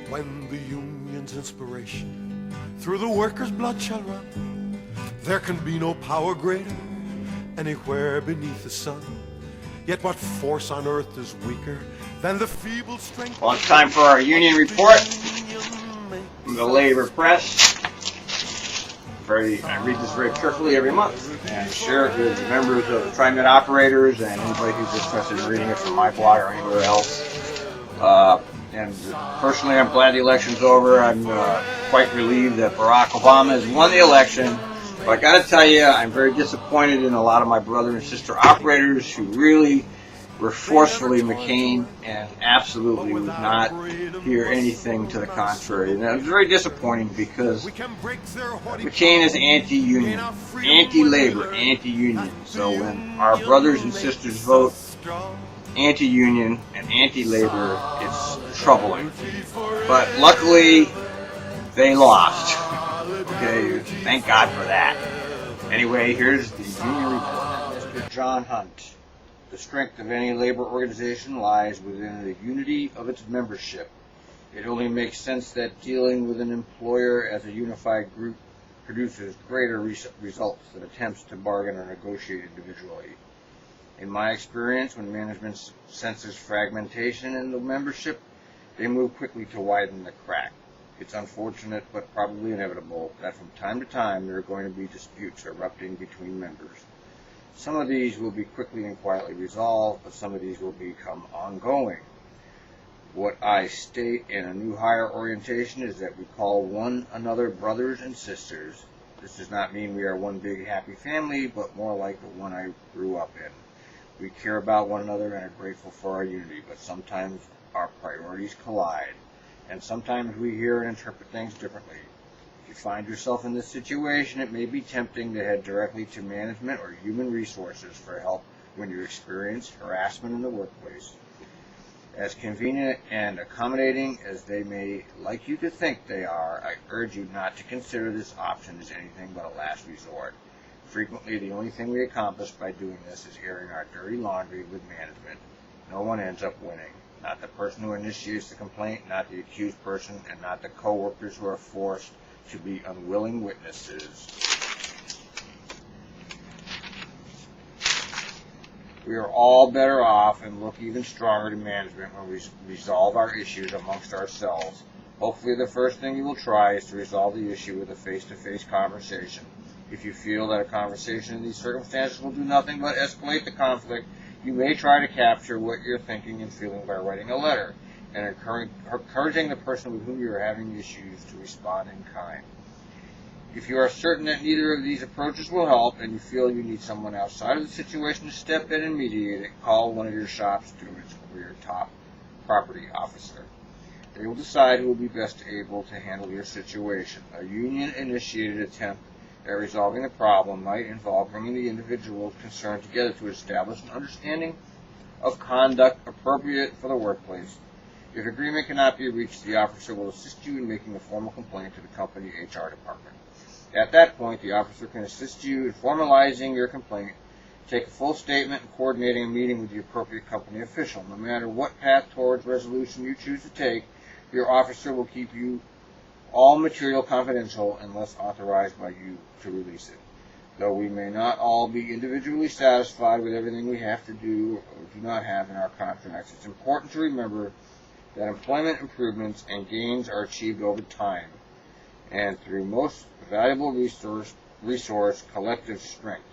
When the union's inspiration through the workers' blood shall run, there can be no power greater anywhere beneath the sun. Yet what force on earth is weaker than the feeble strength? Well, it's time for our union report from the Labor Press. I read this very carefully every month and share it with members of the TriMet operators and anybody who's interested in reading it from my blog or anywhere else. And personally, I'm glad the election's over. I'm quite relieved that Barack Obama has won the election. But I got to tell you, I'm very disappointed in a lot of my brother and sister operators who really were forcefully McCain and absolutely would not hear anything to the contrary. And that was very disappointing because McCain is anti-union, anti-labor, anti-union. So when our brothers and sisters vote anti-union and anti-labor, it's troubling. But luckily, they lost. Okay, thank God for that. Anyway, here's the union report. Mr. John Hunt. The strength of any labor organization lies within the unity of its membership. It only makes sense that dealing with an employer as a unified group produces greater results than attempts to bargain or negotiate individually. In my experience, when management senses fragmentation in the membership, they move quickly to widen the crack. It's unfortunate, but probably inevitable, that from time to time there are going to be disputes erupting between members. Some of these will be quickly and quietly resolved, but some of these will become ongoing. What I state in a new hire orientation is that we call one another brothers and sisters. This does not mean we are one big happy family, but more like the one I grew up in. We care about one another and are grateful for our unity, but sometimes our priorities collide, and sometimes we hear and interpret things differently. If you find yourself in this situation, it may be tempting to head directly to management or human resources for help when you experience harassment in the workplace. As convenient and accommodating as they may like you to think they are, I urge you not to consider this option as anything but a last resort. Frequently, the only thing we accomplish by doing this is airing our dirty laundry with management. No one ends up winning. Not the person who initiates the complaint, not the accused person, and not the co-workers who are forced to be unwilling witnesses. We are all better off and look even stronger to management when we resolve our issues amongst ourselves. Hopefully the first thing you will try is to resolve the issue with a face-to-face conversation. If you feel that a conversation in these circumstances will do nothing but escalate the conflict, you may try to capture what you're thinking and feeling by writing a letter and encouraging the person with whom you are having issues to respond in kind. If you are certain that neither of these approaches will help and you feel you need someone outside of the situation to step in and mediate it, call one of your shop stewards or your top property officer. They will decide who will be best able to handle your situation. A union-initiated attempt at resolving the problem might involve bringing the individuals concerned together to establish an understanding of conduct appropriate for the workplace. If agreement cannot be reached, the officer will assist you in making a formal complaint to the company HR department. At that point, the officer can assist you in formalizing your complaint, take a full statement, and coordinating a meeting with the appropriate company official. No matter what path towards resolution you choose to take, your officer will keep all material confidential unless authorized by you to release it. Though we may not all be individually satisfied with everything we have to do or do not have in our contracts, it's important to remember that employment improvements and gains are achieved over time and through most valuable resource, collective strength.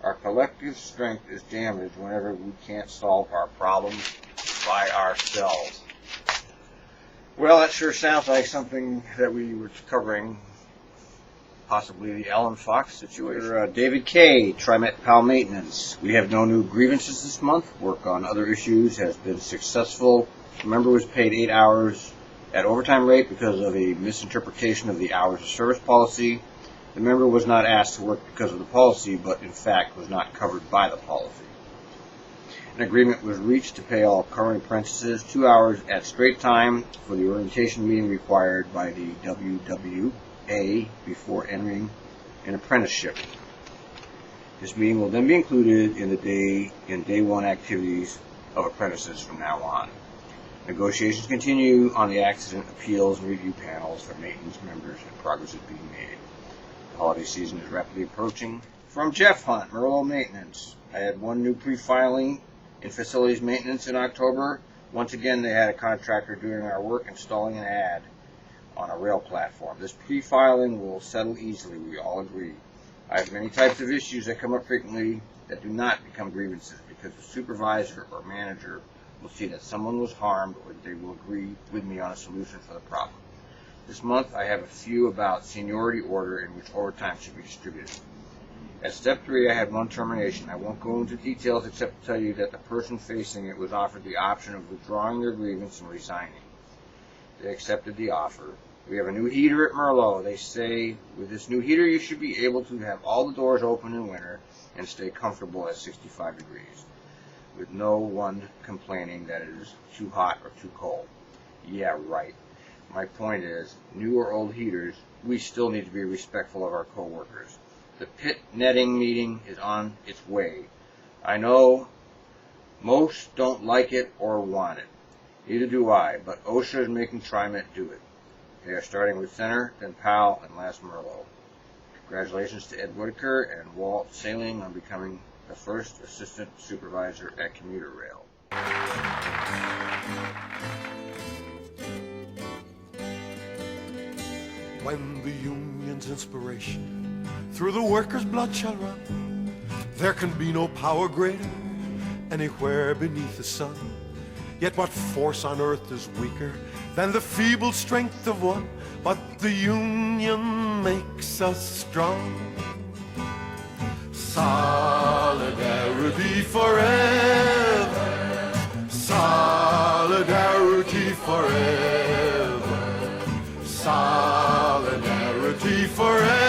Our collective strength is damaged whenever we can't solve our problems by ourselves. Well, that sure sounds like something that we were covering, possibly the Alan Fox situation. David K., TriMet Pal Maintenance. We have no new grievances this month. Work on other issues has been successful. The member was paid 8 hours at overtime rate because of a misinterpretation of the hours of service policy. The member was not asked to work because of the policy, but in fact was not covered by the policy. An agreement was reached to pay all current apprentices 2 hours at straight time for the orientation meeting required by the WWA before entering an apprenticeship. This meeting will then be included in day one activities of apprentices from now on. Negotiations continue on the accident appeals and review panels for maintenance members, and progress is being made. The holiday season is rapidly approaching. From Jeff Hunt, Merlot Maintenance. I had one new pre-filing in facilities maintenance in October. Once again, they had a contractor doing our work installing an ad on a rail platform. This pre-filing will settle easily, we all agree. I have many types of issues that come up frequently that do not become grievances because the supervisor or manager will see that someone was harmed or they will agree with me on a solution for the problem. This month I have a few about seniority order in which overtime should be distributed. At step 3 I had one termination. I won't go into details except to tell you that the person facing it was offered the option of withdrawing their grievance and resigning. They accepted the offer. We have a new heater at Merlot. They say with this new heater you should be able to have all the doors open in winter and stay comfortable at 65 degrees, with no one complaining that it is too hot or too cold. Yeah, right. My point is, new or old heaters, we still need to be respectful of our co-workers. The pit netting meeting is on its way. I know most don't like it or want it. Neither do I, but OSHA is making TriMet do it. They are starting with Center, then Powell, and last Merlot. Congratulations to Ed Whitaker and Walt Saling on becoming the first assistant supervisor at Commuter Rail. When the union's inspiration through the workers' blood shall run, there can be no power greater anywhere beneath the sun. Yet what force on earth is weaker than the feeble strength of one? But the union makes us strong. Solidarity forever. Solidarity forever. Solidarity forever.